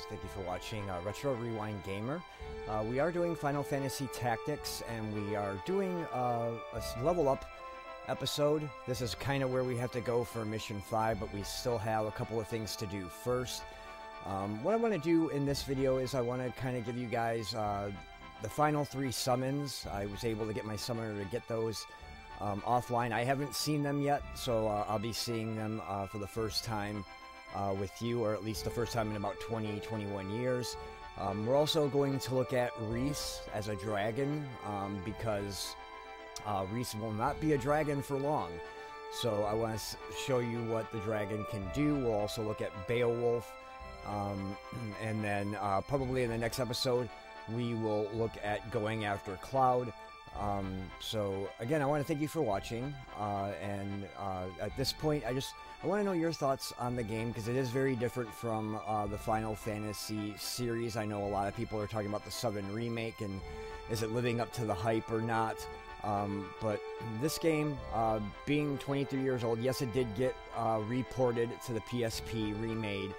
Thank you for watching Retro Rewind Gamer. We are doing Final Fantasy Tactics, and we are doing a level up episode. This is kind of where we have to go for Mission 5, but we still have a couple of things to do first. What I want to do in this video is I want to kind of give you guys the final 3 summons. I was able to get my summoner to get those offline. I haven't seen them yet, so I'll be seeing them for the first time with you, or at least the first time in about 20-21 years. We're also going to look at Riesz as a dragon, because Riesz will not be a dragon for long. So I want to show you what the dragon can do. We'll also look at Beowulf, and then probably in the next episode we will look at going after Cloud. So again, I want to thank you for watching, and at this point I want to know your thoughts on the game, because it is very different from the Final Fantasy series. I know a lot of people are talking about the 7 remake and is it living up to the hype or not, but this game, being 23 years old, yes, it did get reported to the PSP, remade,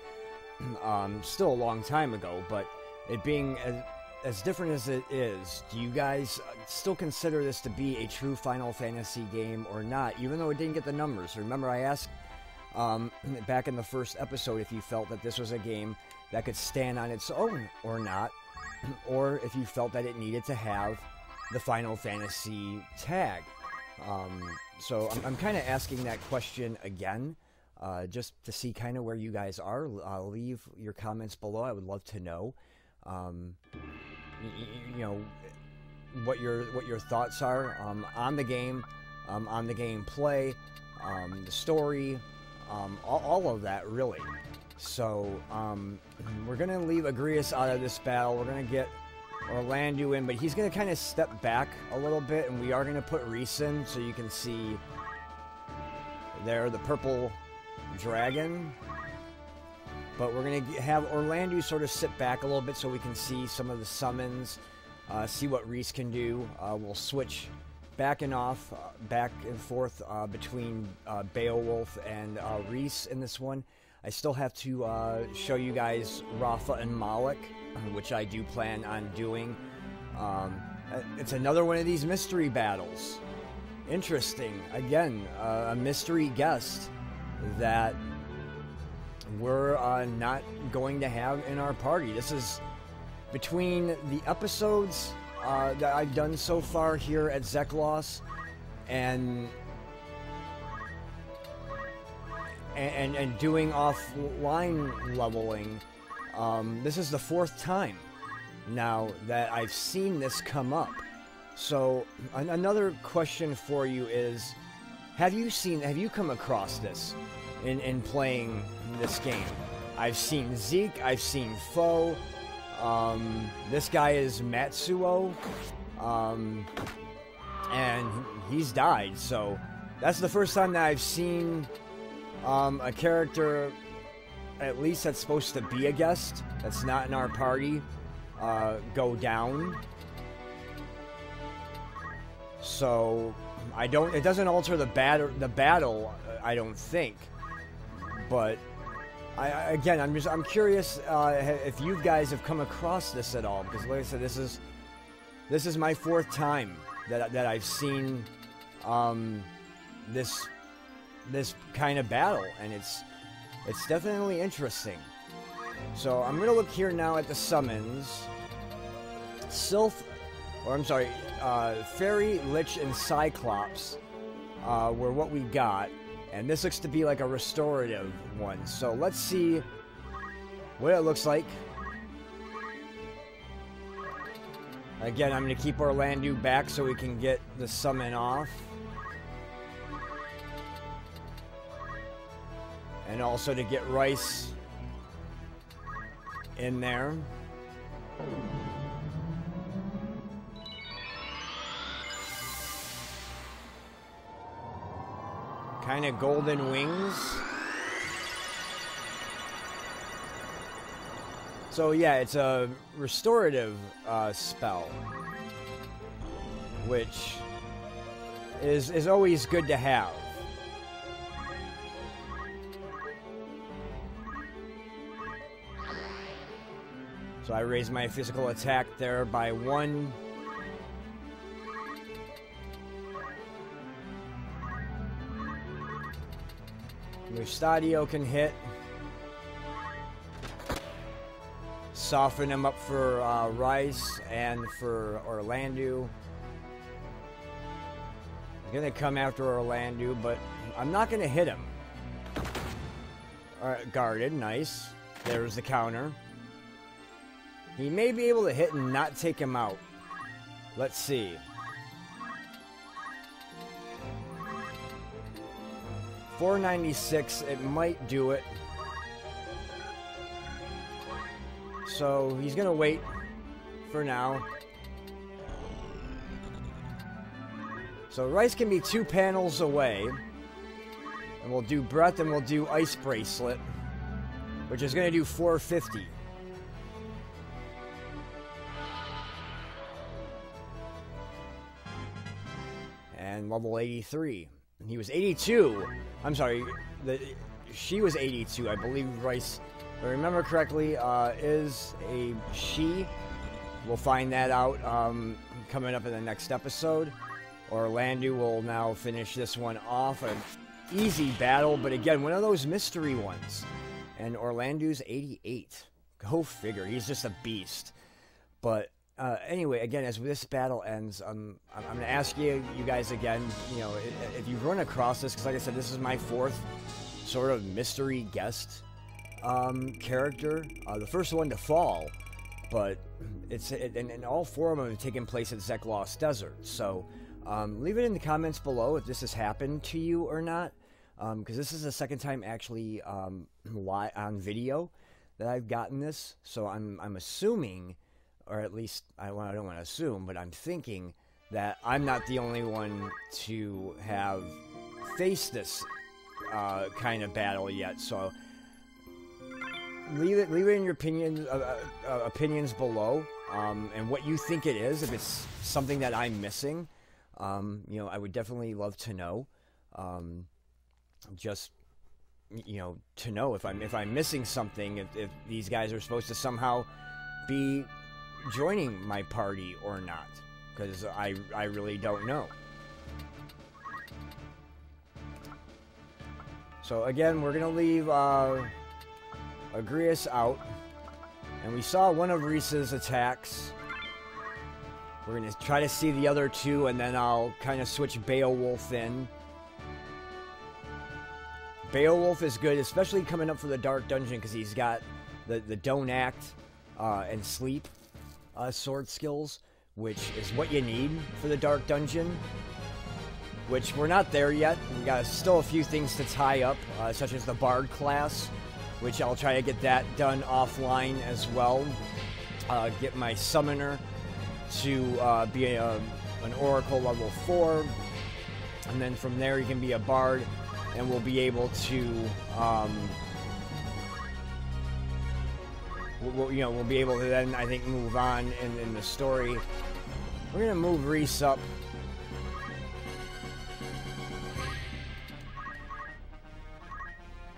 still a long time ago, but it being as different as it is, do you guys still consider this to be a true Final Fantasy game or not, even though it didn't get the numbers? Remember, I asked back in the first episode if you felt that this was a game that could stand on its own or not, or if you felt that it needed to have the Final Fantasy tag. So I'm kind of asking that question again, just to see kind of where you guys are. Leave your comments below. I would love to know. You know, what your thoughts are on the game, on the gameplay, the story, all of that, really. So we're gonna leave Agrias out of this battle. We're gonna get Orlandeau in, but he's gonna kind of step back a little bit, and we are gonna put Riesz in, so you can see there the purple dragon. But we're going to have Orlandeau sort of sit back a little bit so we can see some of the summons, see what Riesz can do. We'll switch back and forth between Beowulf and Riesz in this one. I still have to show you guys Rafa and Malik, which I do plan on doing. It's another one of these mystery battles. Interesting. Again, a mystery guest that we're not going to have in our party. This is between the episodes that I've done so far here at Zeklos and doing offline leveling. This is the 4th time now that I've seen this come up. So another question for you is, have you come across this in playing this game? I've seen Zeke, I've seen Foe, this guy is Matsuo, and he's died, so that's the first time that I've seen a character, at least that's supposed to be a guest, that's not in our party, go down. So it doesn't alter the battle, I don't think. But again, I'm curious if you guys have come across this at all, because like I said, this is my 4th time that I've seen this kind of battle, and it's definitely interesting. So I'm gonna look here now at the summons. Fairy, Lich, and Cyclops were what we got. And this looks to be like a restorative one. So let's see what it looks like. Again, I'm going to keep Orlandeau back so we can get the summon off. And also to get Riesz in there. Kind of golden wings. So yeah, it's a restorative spell, which is always good to have. So I raised my physical attack there by 1. Mustadio can hit. Soften him up for Rice and for Orlandeau. I'm gonna come after Orlandeau, but I'm not gonna hit him. Alright, guarded, nice. There's the counter. He may be able to hit and not take him out. Let's see. $496, it might do it. So he's gonna wait for now. So Rice can be 2 panels away. And we'll do Breath and we'll do Ice Bracelet, which is gonna do 450. And level 83. He was 82. I'm sorry, she was 82. I believe Rice, if I remember correctly, is a she. We'll find that out coming up in the next episode. Orlandeau will now finish this one off. An easy battle, but again, one of those mystery ones. And Orlandeau's 88. Go figure. He's just a beast. But anyway, again, as this battle ends, I'm going to ask you guys again, you know, if you run across this, because like I said, this is my 4th sort of mystery guest character. The first one to fall, but and all 4 of them have taken place at Zeklos Desert. So leave it in the comments below if this has happened to you or not, because this is the second time actually on video that I've gotten this. So I'm assuming, or at least I don't want to assume, but I'm thinking that I'm not the only one to have faced this kind of battle yet. So leave it in your opinions below, and what you think it is. If it's something that I'm missing, you know, I would definitely love to know. Just, you know, to know if I'm missing something, if these guys are supposed to somehow be joining my party or not, because I really don't know. So again, we're gonna leave Agrias out, and we saw one of Risa's attacks. We're gonna try to see the other 2, and then I'll kind of switch Beowulf in. Beowulf is good, especially coming up for the Dark Dungeon, because he's got the Don't Act and Sleep sword skills, which is what you need for the Dark Dungeon, which we're not there yet. We got still a few things to tie up, such as the Bard class, which I'll try to get that done offline as well. Get my Summoner to be an Oracle level 4, and then from there he can be a Bard, and we'll be able to we'll be able to then, I think, move on in the story. We're gonna move Reese up.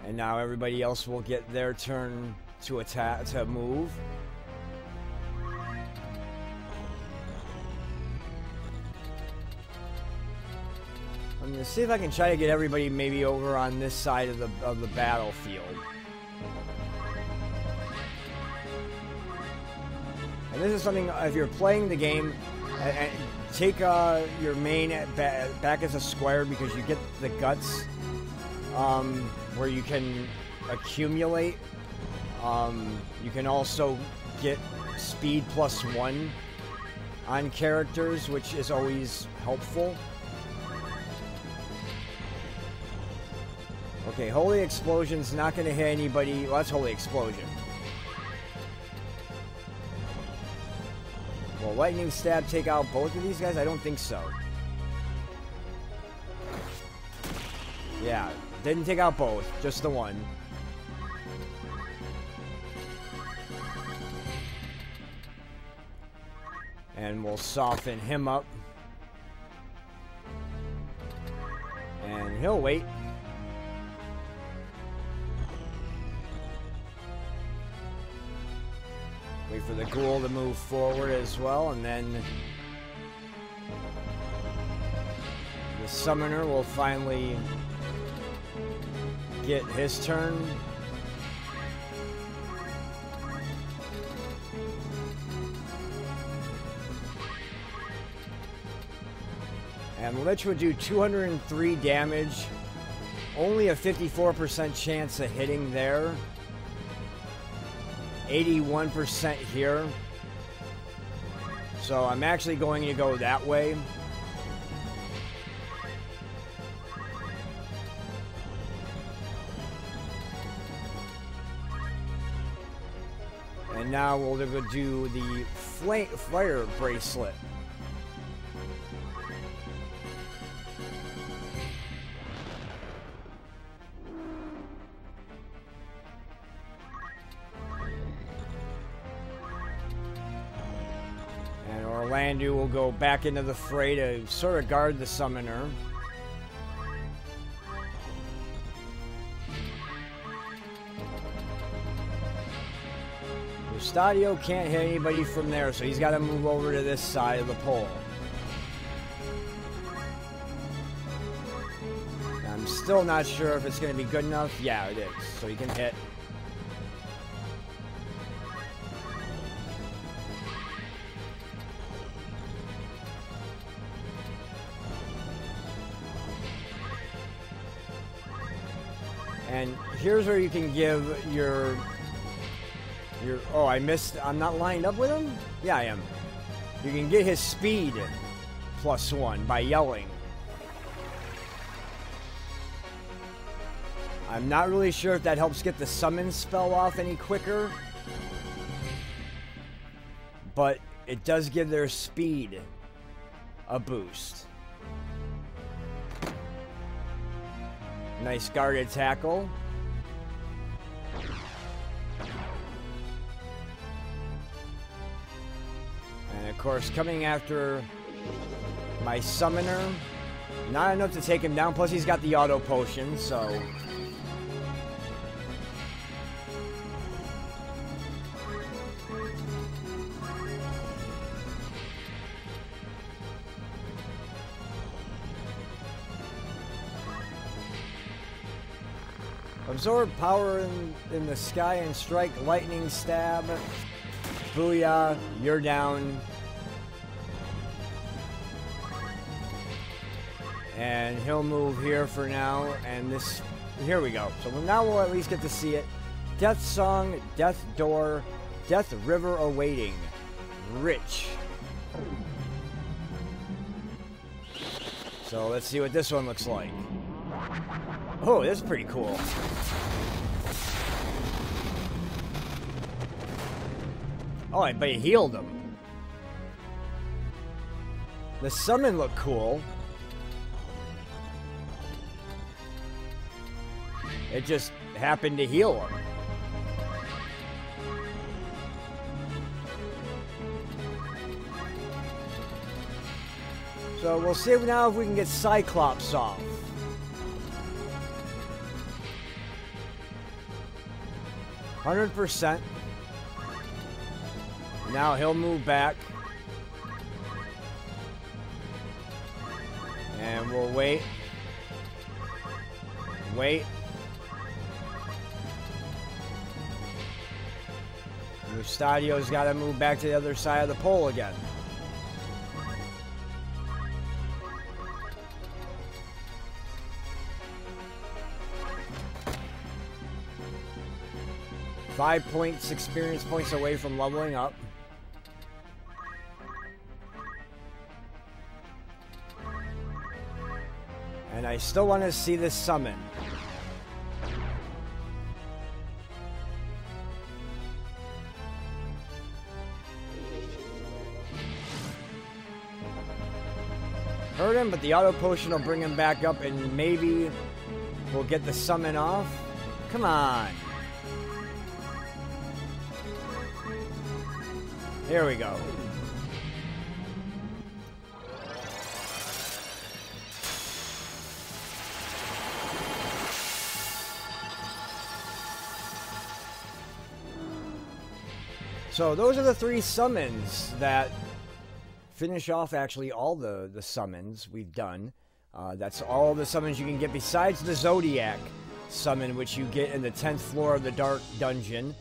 And now everybody else will get their turn to attack, to move. I'm gonna see if I can try to get everybody maybe over on this side of the battlefield. And this is something, if you're playing the game, take your main back as a square, because you get the guts, where you can accumulate. You can also get speed +1 on characters, which is always helpful. Okay, Holy Explosion's not going to hit anybody. Well, that's Holy Explosion. Will Lightning Stab take out both of these guys? I don't think so. Yeah, didn't take out both, just the one. And we'll soften him up. And he'll wait. Wait for the ghoul to move forward as well, and then the summoner will finally get his turn. And Lich would do 203 damage. Only a 54% chance of hitting there. 81% here. So I'm actually going to go that way. And now we'll do the fire bracelet. And Orlandu will go back into the fray to sort of guard the summoner. Stadio can't hit anybody from there, so he's got to move over to this side of the pole. I'm still not sure if it's going to be good enough. Yeah, it is. So he can hit. And here's where you can give your oh, I missed. I'm not lined up with him? Yeah, I am. You can get his speed +1 by yelling. I'm not really sure if that helps get the summon spell off any quicker. But it does give their speed a boost. Nice guarded tackle. And of course, coming after my summoner, not enough to take him down. Plus, he's got the auto potion, so. Absorb power in the sky and strike lightning stab. Booyah, you're down. And he'll move here for now. And this, here we go. So now we'll at least get to see it. Death Song, Death Door, Death River Awaiting. Rich. So let's see what this one looks like. Oh, this is pretty cool. Oh, but he healed him. The summon looked cool. It just happened to heal him. So we'll see now if we can get Cyclops off. %. Now he'll move back. And we'll wait. Wait. Mustadio's got to move back to the other side of the pole again. Five experience points away from leveling up. And I still want to see this summon. Hurt him, but the auto potion will bring him back up and maybe we'll get the summon off. Come on. Here we go. So those are the 3 summons that finish off actually all the summons we've done. That's all the summons you can get besides the Zodiac summon, which you get in the 10th floor of the Dark Dungeon.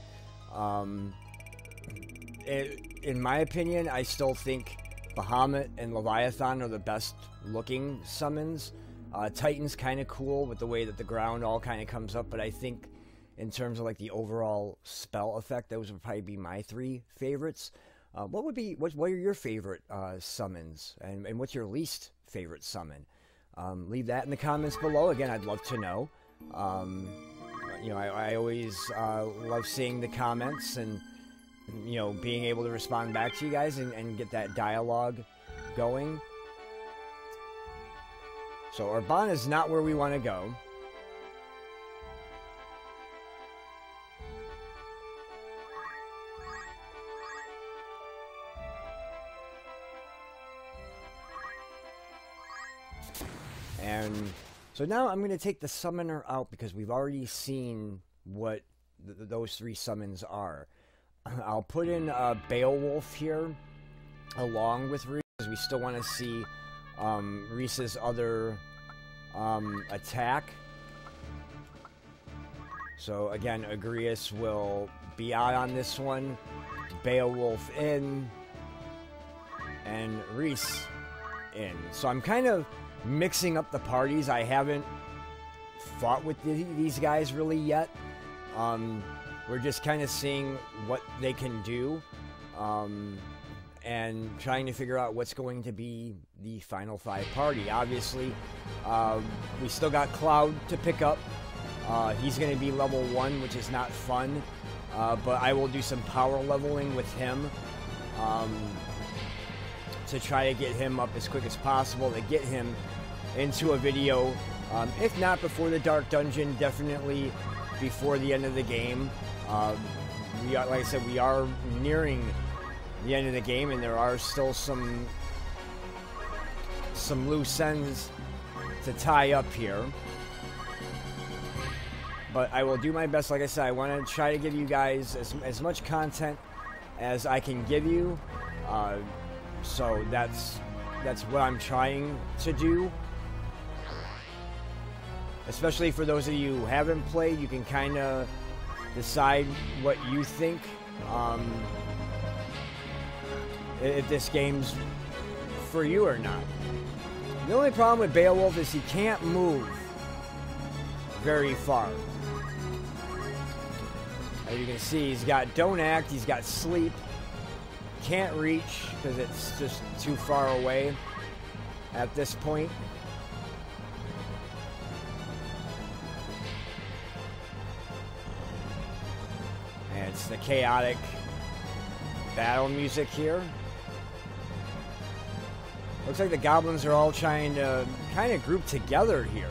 In my opinion, I still think Bahamut and Leviathan are the best looking summons. Titan's kind of cool with the way that the ground all kind of comes up, but I think in terms of like the overall spell effect, those would probably be my 3 favorites. What are your favorite summons, and what's your least favorite summon? Leave that in the comments below. Again, I'd love to know. You know, I always love seeing the comments and, you know, being able to respond back to you guys and get that dialogue going. So Urbana is not where we want to go. And so now I'm going to take the summoner out because we've already seen what those 3 summons are. I'll put in Beowulf here along with Reese, because we still want to see Reese's other attack. So again, Agrias will be out on this one, Beowulf in, and Reese in. So I'm kind of mixing up the parties. I haven't fought with these guys really yet. We're just kind of seeing what they can do, and trying to figure out what's going to be the final 5 party. Obviously, we still got Cloud to pick up. He's going to be level 1, which is not fun, but I will do some power leveling with him to try to get him up as quick as possible, to get him into a video. If not before the Dark Dungeon, definitely before the end of the game. We are, like I said, we are nearing the end of the game, and there are still some loose ends to tie up here. But I will do my best. Like I said, I want to try to give you guys as much content as I can give you. So that's what I'm trying to do. Especially for those of you who haven't played, you can kind of decide what you think. If this game's for you or not. The only problem with Beowulf is he can't move very far. As you can see, he's got Don't Act, he's got Sleep. Can't reach because it's just too far away at this point. And it's the chaotic battle music here. Looks like the goblins are all trying to kind of group together here.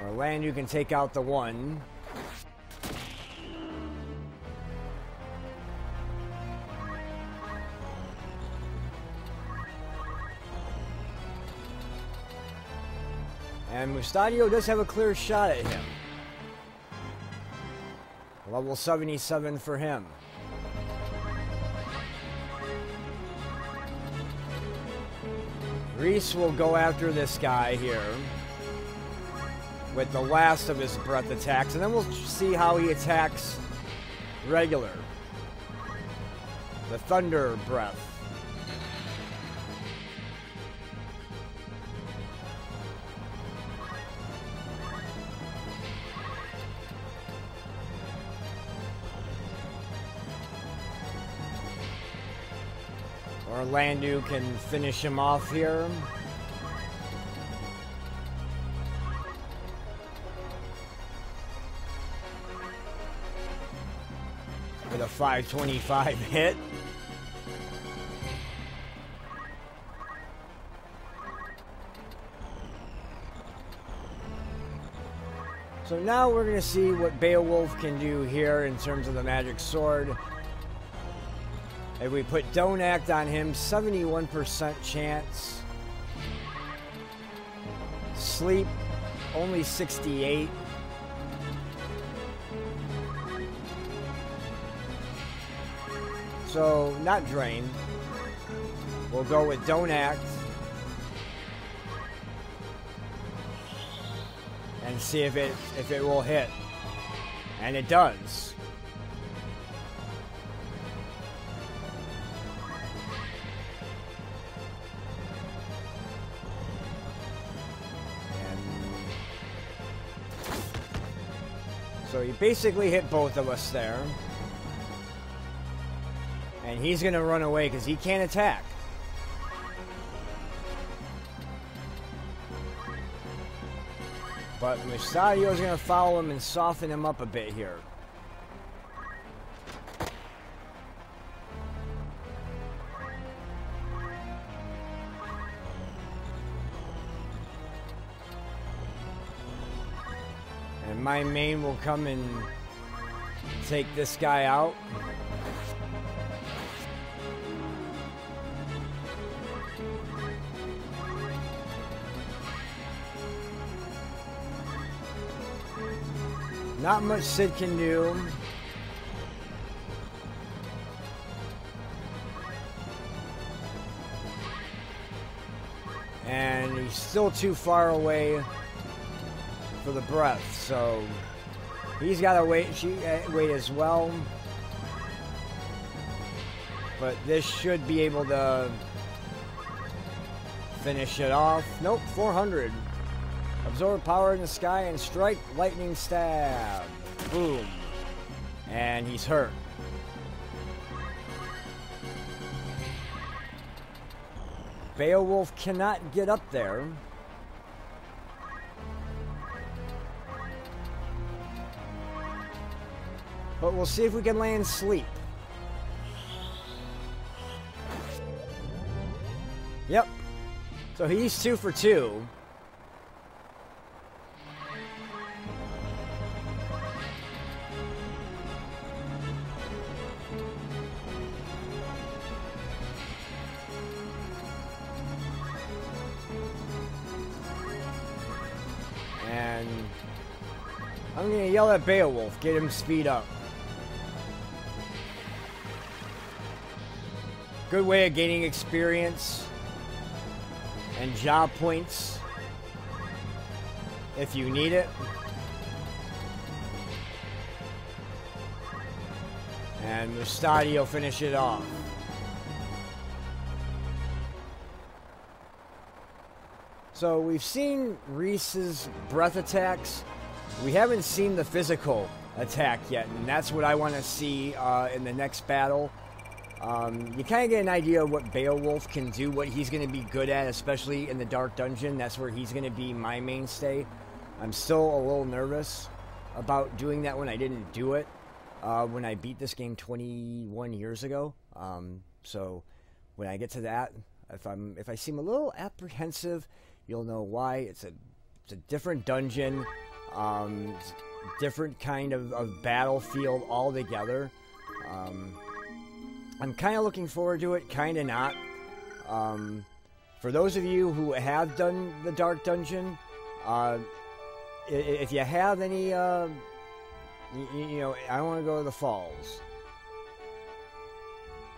Orlandu can take out the one. And Mustadio does have a clear shot at him. Level 77 for him. Reese will go after this guy here with the last of his breath attacks, and then we'll see how he attacks regular. The thunder breath. Orlandu can finish him off here. With a 525 hit. So now we're going to see what Beowulf can do here in terms of the magic sword. If we put Don't Act on him, 71% chance sleep, only 68. So, not drain. We'll go with don't act. And see if it will hit. And it does. So he basically hit both of us there. And he's going to run away because he can't attack. But Mustadio's going to follow him and soften him up a bit here. And my main will come and take this guy out. Not much Sid can do. And he's still too far away for the breath, so he's got to wait as well. But this should be able to finish it off. Nope, 400. Absorb power in the sky and strike lightning stab. Boom. And he's hurt. Beowulf cannot get up there. But we'll see if we can land sleep. Yep. So he's 2 for 2. And I'm going to yell at Beowulf, get him speed up. Good way of gaining experience and job points if you need it. And Mustadio finish it off. So we've seen Rhys's breath attacks. We haven't seen the physical attack yet, and that's what I want to see in the next battle. You kind of get an idea of what Beowulf can do, what he's going to be good at, especially in the Dark Dungeon. That's where he's going to be my mainstay. I'm still a little nervous about doing that when I didn't do it when I beat this game 21 years ago. So when I get to that, if I seem a little apprehensive, you'll know why. It's a different dungeon, different kind of battlefield altogether. I'm kind of looking forward to it, kind of not. For those of you who have done the Dark Dungeon, if you have any, you know, I don't want to go to the falls.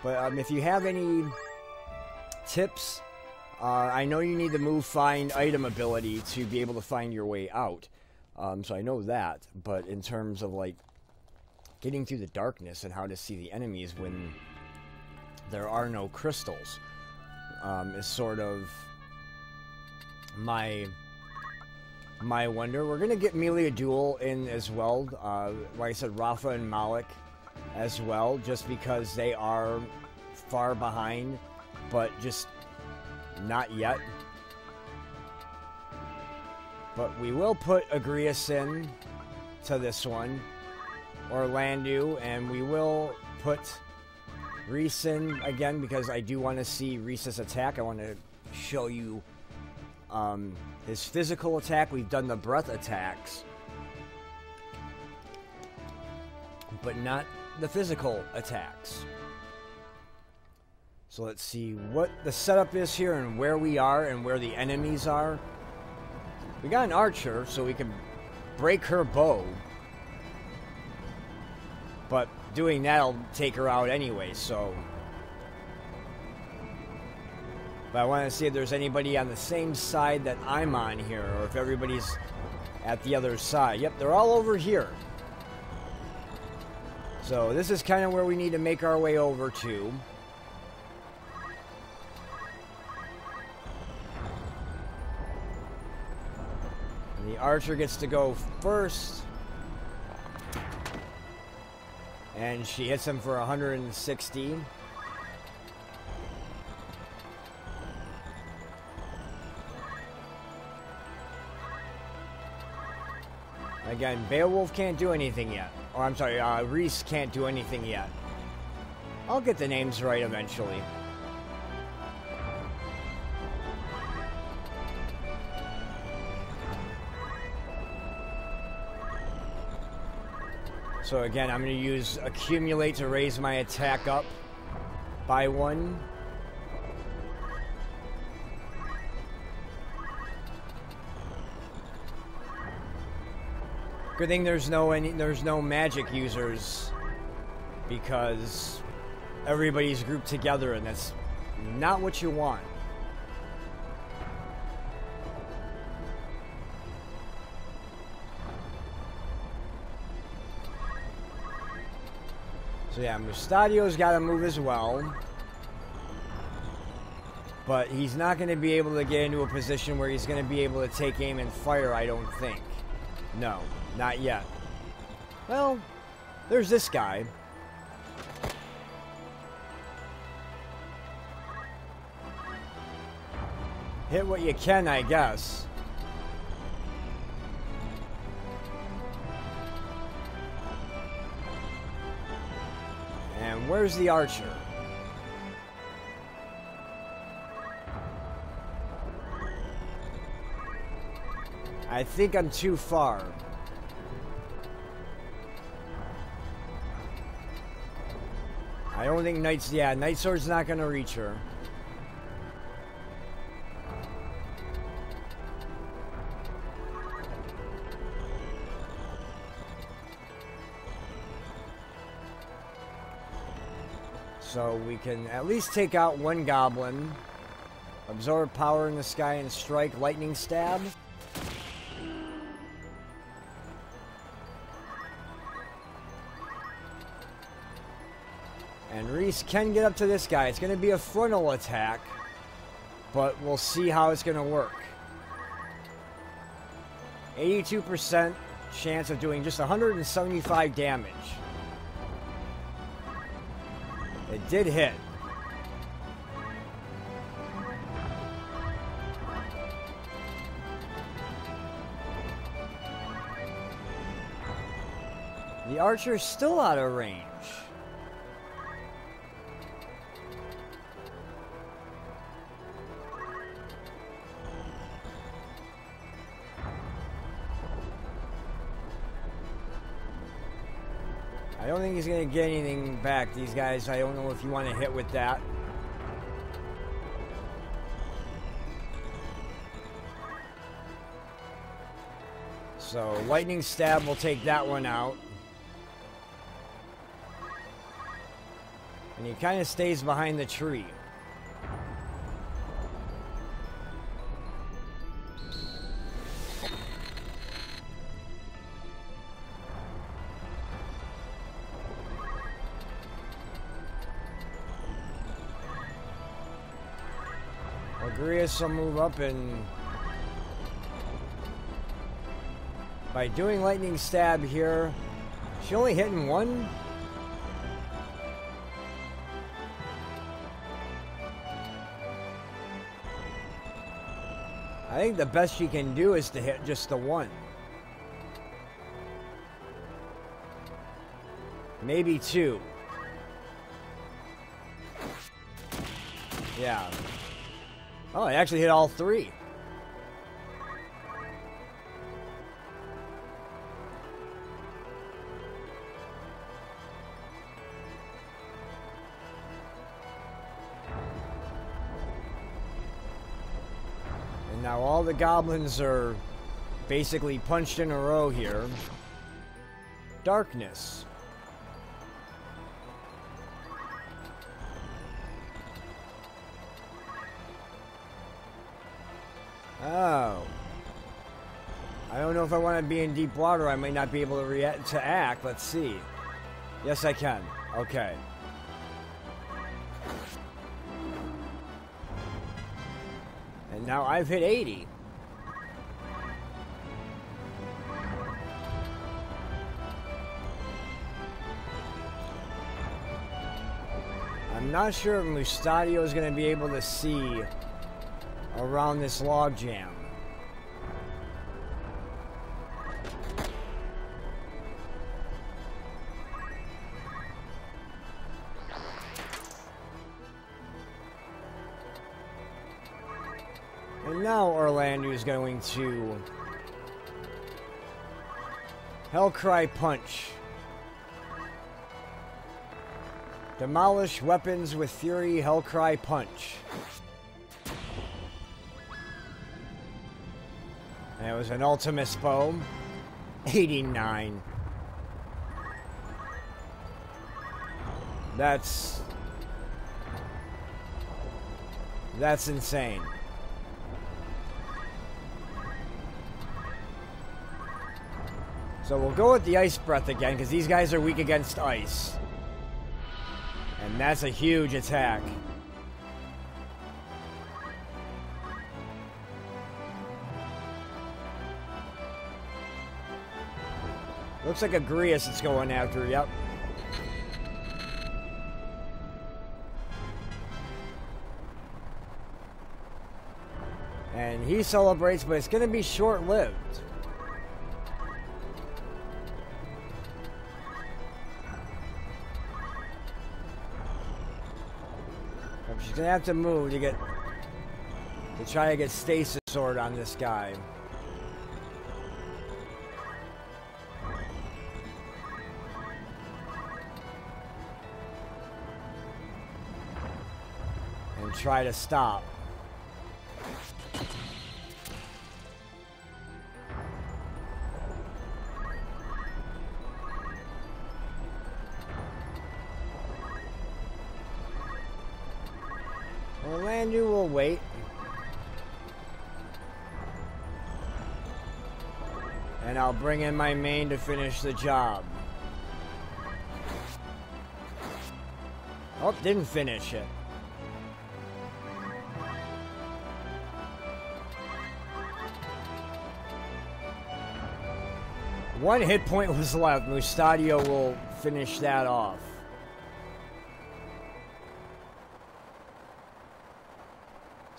But if you have any tips, I know you need the move, find, item ability to be able to find your way out. So I know that, but in terms of like getting through the darkness and how to see the enemies when there are no crystals, is sort of my wonder. We're gonna get Melia Duel in as well. Like I said, Rafa and Malik as well, just because they are far behind, but just not yet. But we will put Agrias in to this one, Orlandu, and we will put Rhys in again because I do want to see Rhys's attack. I want to show you his physical attack. We've done the breath attacks, but not the physical attacks. So let's see what the setup is here and where we are and where the enemies are. We got an archer, so we can break her bow. But doing that'll take her out anyway, so... But I want to see if there's anybody on the same side that I'm on here, or if everybody's at the other side. Yep, they're all over here. So this is kind of where we need to make our way over to. And the archer gets to go first. And she hits him for 160. Again, Beowulf can't do anything yet. Or I'm sorry, Rhys can't do anything yet. I'll get the names right eventually. So again, I'm going to use Accumulate to raise my attack up by 1. Good thing there's no magic users, because everybody's grouped together, and that's not what you want. So yeah, Mustadio's got to move as well. But he's not going to be able to get into a position where he's going to be able to take aim and fire, I don't think. No, not yet. Well, there's this guy. Hit what you can, I guess. And where's the archer? I think I'm too far. I don't think Night Sword's not gonna reach her. So we can at least take out one goblin. Absorb power in the sky and strike lightning stab. And Rhys can get up to this guy. It's going to be a frontal attack, but we'll see how it's going to work. 82% chance of doing just 175 damage. It did hit. The archer's still out of range. I don't think he's going to get anything back. These guys, I don't know if you want to hit with that. So, lightning stab will take that one out. And he kind of stays behind the tree. Agrias will move up, and by doing lightning stab here, she only hitting one. I think the best she can do is to hit just the one. Maybe two. Yeah. Oh, I actually hit all three. And now all the goblins are basically punched in a row here. Darkness. Oh. I don't know if I want to be in deep water. I might not be able to react to act. Let's see. Yes, I can. Okay. And now I've hit 80. I'm not sure if Mustadio is going to be able to see around this log jam. And now Orlando is going to Hellcry Punch. Demolish weapons with Fury Hellcry Punch. And it was an Ultimus Bow. 89. That's insane. So we'll go with the Ice Breath again, because these guys are weak against ice. And that's a huge attack. Looks like Agrias it's going after, yep. And he celebrates, but it's going to be short-lived. She's gonna have to move to try to get Stasis Sword on this guy. And try to stop. Orlando will wait. And I'll bring in my main to finish the job. Oh, didn't finish it. One hit point was left. Mustadio will finish that off.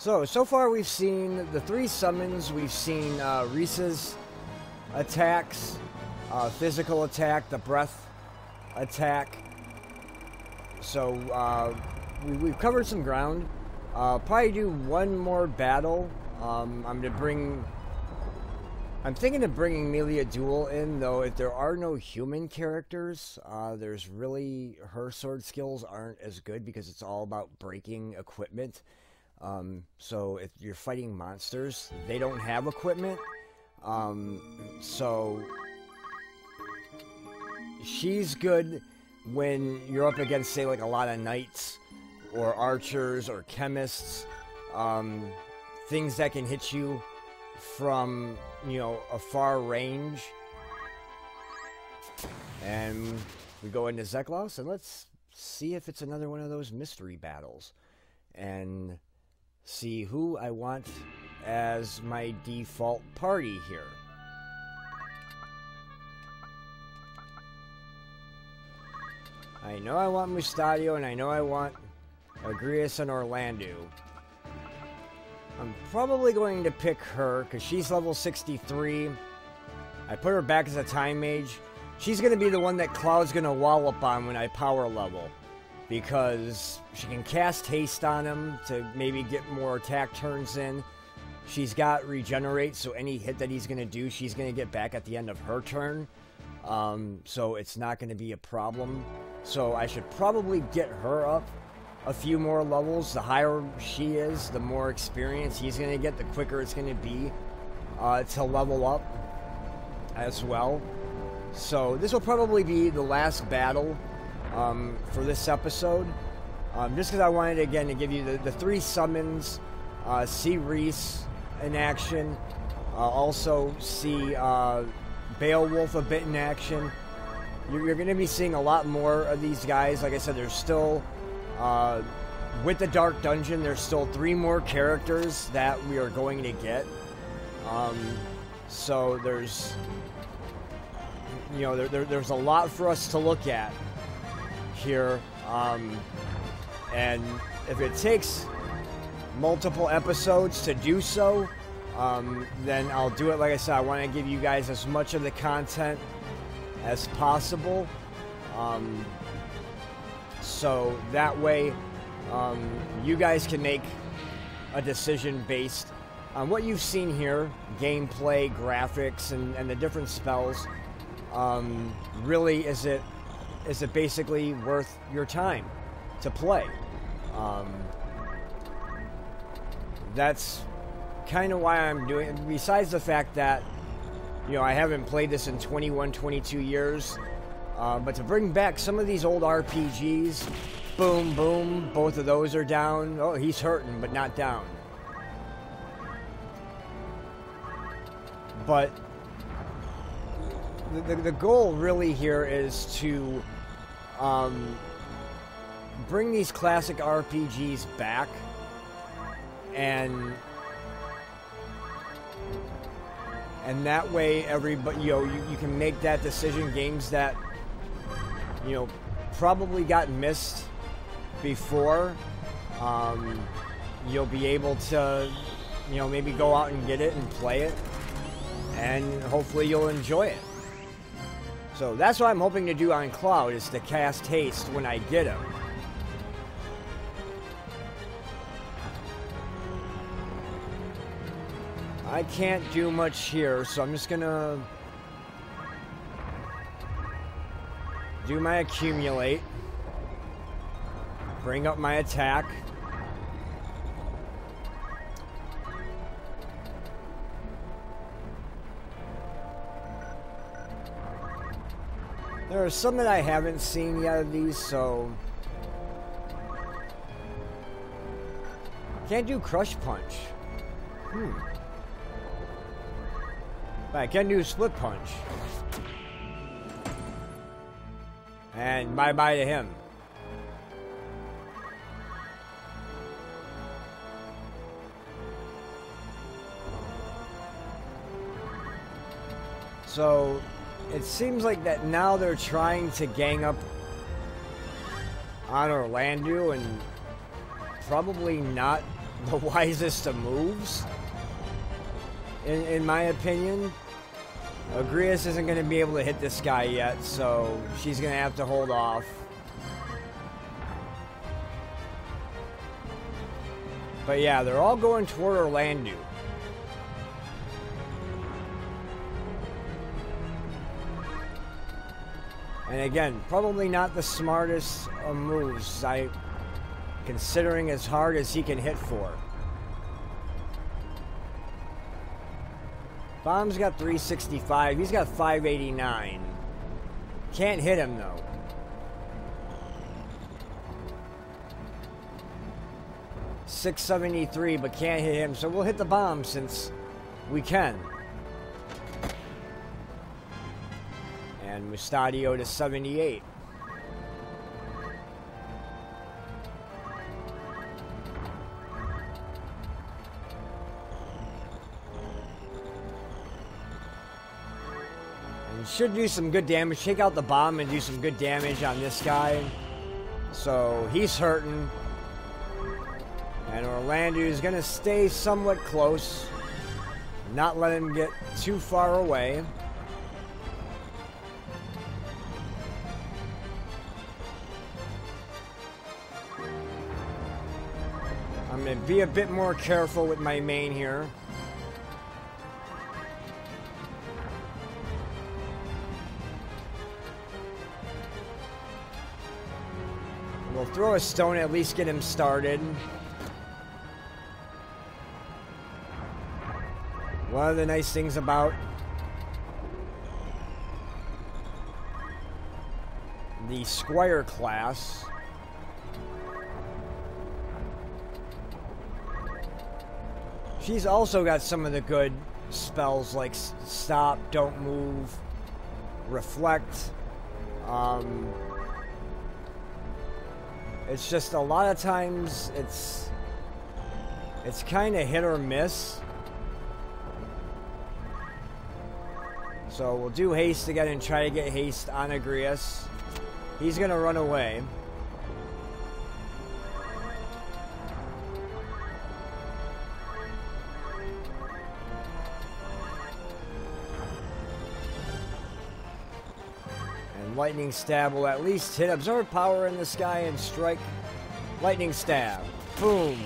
So far we've seen the 3 summons. We've seen Risa's attacks, physical attack, the breath attack. So we've covered some ground. Probably do one more battle. I'm thinking of bringing Melia Duel in, though. If there are no human characters, there's really, her sword skills aren't as good because it's all about breaking equipment. So if you're fighting monsters, they don't have equipment. So she's good when you're up against, say, like a lot of knights or archers or chemists, things that can hit you from, you know, a far range. And we go into Zeklos, and let's see if it's another one of those mystery battles. And see who I want as my default party here. I know I want Mustadio, and I know I want Agrias and Orlando. I'm probably going to pick her, because she's level 63. I put her back as a time mage. She's going to be the one that Cloud's going to wallop on when I power level, because she can cast haste on him to maybe get more attack turns in. She's got regenerate, so any hit that he's going to do, she's going to get back at the end of her turn. So it's not going to be a problem. So I should probably get her up a few more levels. The higher she is, the more experience he's going to get, the quicker it's going to be to level up as well. So this will probably be the last battle for this episode. Just because I wanted, again, to give you the 3 summons, see Reese in action, also see Beowulf a bit in action. You're going to be seeing a lot more of these guys. Like I said, there's still, with the Dark Dungeon, there's still 3 more characters that we are going to get. So there's, you know, there's a lot for us to look at here. And if it takes multiple episodes to do so, then I'll do it. Like I said, I want to give you guys as much of the content as possible, so that way you guys can make a decision based on what you've seen here, gameplay, graphics, and the different spells. Really, is it basically worth your time to play? That's kind of why I'm doing it. Besides the fact that, you know, I haven't played this in 21, 22 years, but to bring back some of these old RPGs, boom, boom, both of those are down. Oh, he's hurting, but not down. But the goal really here is to bring these classic RPGs back and that way everybody, you know, you can make that decision. Games that, you know, probably got missed before, you'll be able to, you know, maybe go out and get it and play it, and hopefully you'll enjoy it. So that's what I'm hoping to do on Cloud, is to cast haste when I get him. I can't do much here, so I'm just gonna do my accumulate, bring up my attack. There are some that I haven't seen yet of these, so can't do Crush Punch. But I can do Split Punch. And bye-bye to him. So it seems like that now they're trying to gang up on Orlando, and probably not the wisest of moves, in my opinion. Agrias isn't going to be able to hit this guy yet, so she's going to have to hold off. But yeah, they're all going toward Orlando. And again, probably not the smartest of moves, considering as hard as he can hit for. Bomb's got 365. He's got 589. Can't hit him, though. .673, but can't hit him. So we'll hit the bomb since we can. And Mustadio to 78. Should do some good damage. Take out the bomb and do some good damage on this guy. So he's hurting. And Orlando is going to stay somewhat close. Not let him get too far away. I'm going to be a bit more careful with my main here. We'll throw a stone, at least get him started. One of the nice things about the Squire class she's also got some of the good spells like stop, don't move, reflect. It's just a lot of times it's kind of hit or miss. So we'll do haste again and try to get haste on Agrias. He's gonna run away. And lightning stab will at least hit. Absorb power in the sky and strike. Lightning stab. Boom.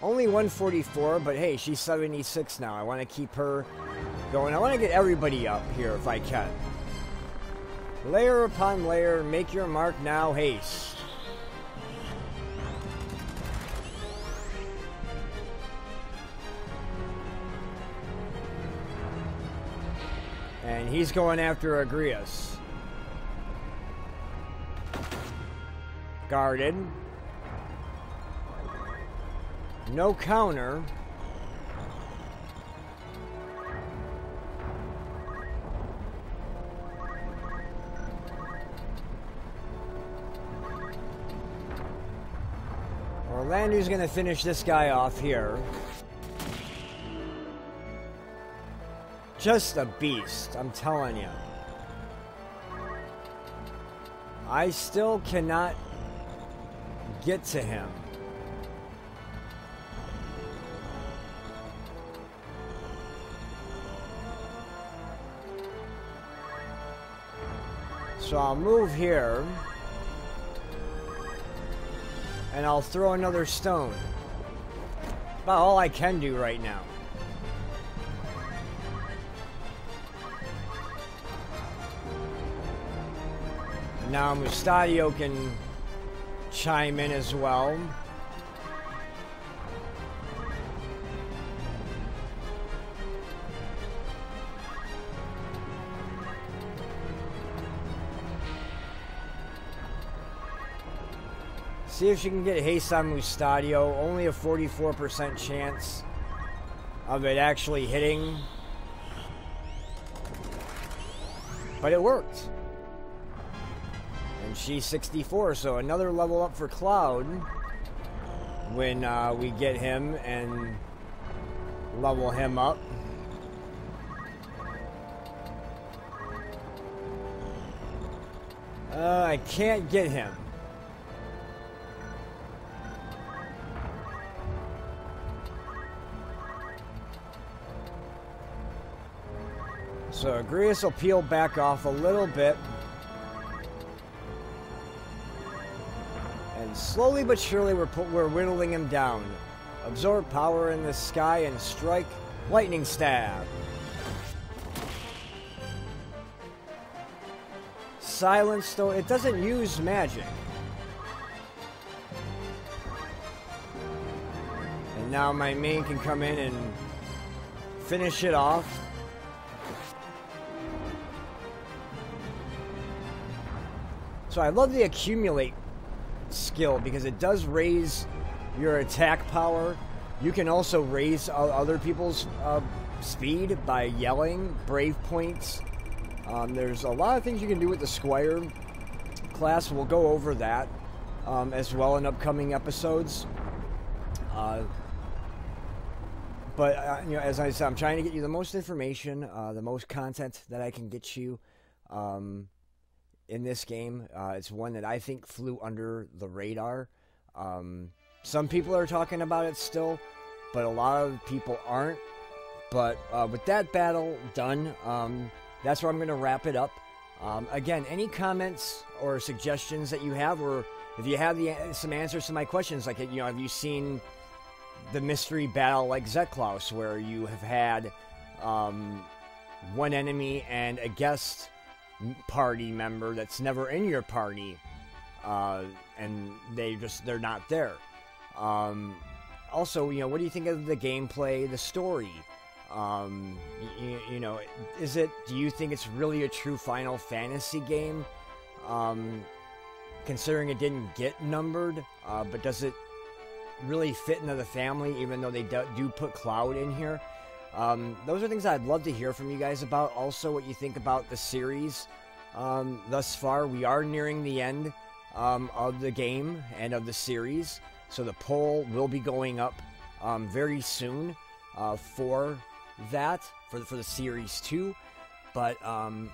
Only 144, but hey, she's 76 now. I want to keep her going. I want to get everybody up here if I can. Layer upon layer, make your mark now, haste. And he's going after Agrias. Guarded. No counter. Orlando's gonna finish this guy off here. Just a beast, I'm telling you. I still cannot get to him. So I'll move here. And I'll throw another stone. About all I can do right now. Now Mustadio can chime in as well. See if she can get haste on Mustadio. Only a 44% chance of it actually hitting. But it worked. And she's 64, so another level up for Cloud when we get him and level him up. I can't get him. So Agrias will peel back off a little bit. And slowly but surely we're whittling him down. Absorb power in the sky and strike. Lightning stab. Silence, though, it doesn't use magic. And now my main can come in and finish it off. So I love the accumulate skill because it does raise your attack power. You can also raise other people's speed by yelling, brave points. There's a lot of things you can do with the Squire class. We'll go over that as well in upcoming episodes. But you know, as I said, I'm trying to get you the most information, the most content that I can get you. In this game, it's one that I think flew under the radar. Some people are talking about it still, but a lot of people aren't. But with that battle done, that's where I'm going to wrap it up. Again, any comments or suggestions that you have, or if you have some answers to my questions, like, you know, have you seen the mystery battle like Zetklaus, where you have had one enemy and a guest party member that's never in your party, and they're not there. Also, you know, what do you think of the gameplay, the story? You know, do you think it's really a true Final Fantasy game? Considering it didn't get numbered, but does it really fit into the family, even though they do put Cloud in here? Those are things I'd love to hear from you guys about. Also, what you think about the series thus far. We are nearing the end of the game and of the series, so the poll will be going up very soon for that, for the series 2. But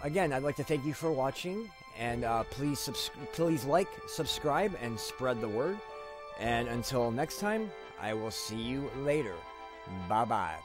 again, I'd like to thank you for watching, and please like, subscribe, and spread the word. And until next time, I will see you later. Bye-bye.